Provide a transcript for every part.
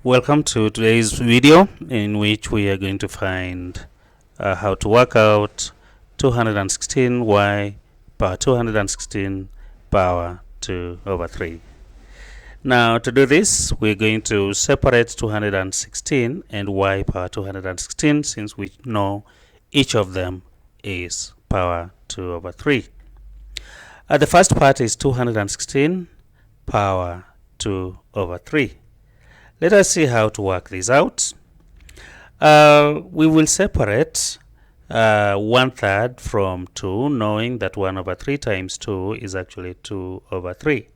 Welcome to today's video, in which we are going to find how to work out 216y power 216 power 2 over 3. Now, to do this, we're going to separate 216 and y power 216, since we know each of them is power 2 over 3. The first part is 216 power 2 over 3. Let us see how to work this out. We will separate 1/3 from 2, knowing that 1 over 3 times 2 is actually 2 over 3.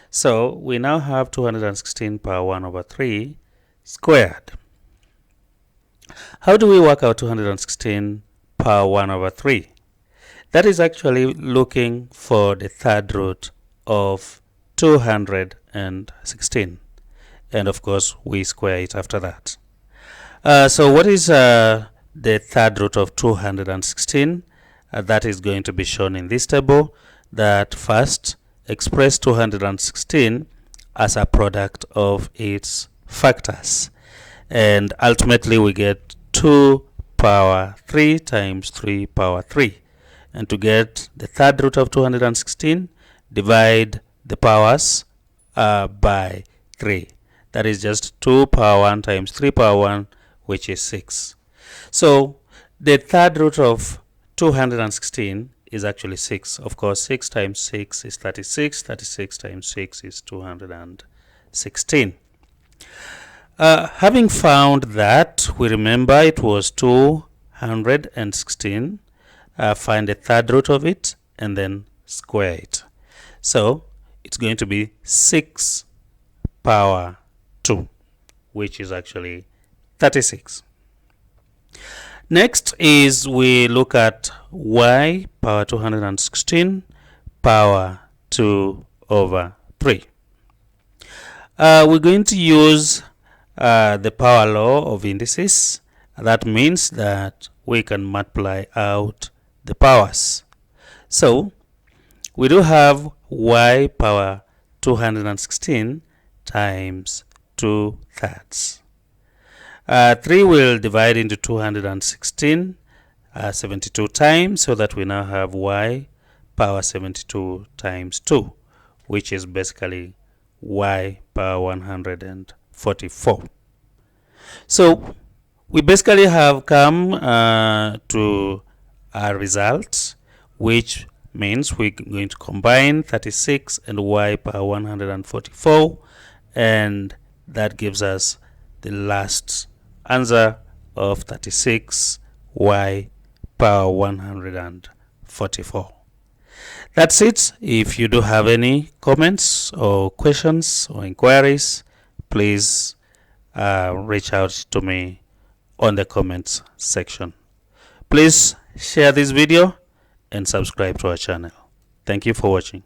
So we now have 216 power 1 over 3 squared. How do we work out 216 power 1 over 3? That is actually looking for the third root of 216. And of course, we square it after that. So what is the third root of 216? That is going to be shown in this table. That first express 216 as a product of its factors. And ultimately we get 2 power 3 times 3 power 3. And to get the third root of 216, divide the powers by 3. That is just 2 power 1 times 3 power 1, which is 6. So the third root of 216 is actually 6. Of course, 6 times 6 is 36. 36 times 6 is 216. Having found that, we remember it was 216. Find the third root of it and then square it. So it's going to be 6 power 2, which is actually 36. Next is we look at y power 216 power 2 over 3. We're going to use the power law of indices. That means that we can multiply out the powers. So we do have y power 216 times 2/3. 3 will divide into 216 72 times, so that we now have y power 72 times 2, which is basically y power 144. So we basically have come to a result, which means we're going to combine 36 and y power 144, and that gives us the last answer of 36 y power 144. That's it. If you do have any comments or questions or inquiries, please reach out to me on the comments section. Please share this video and subscribe to our channel. Thank you for watching.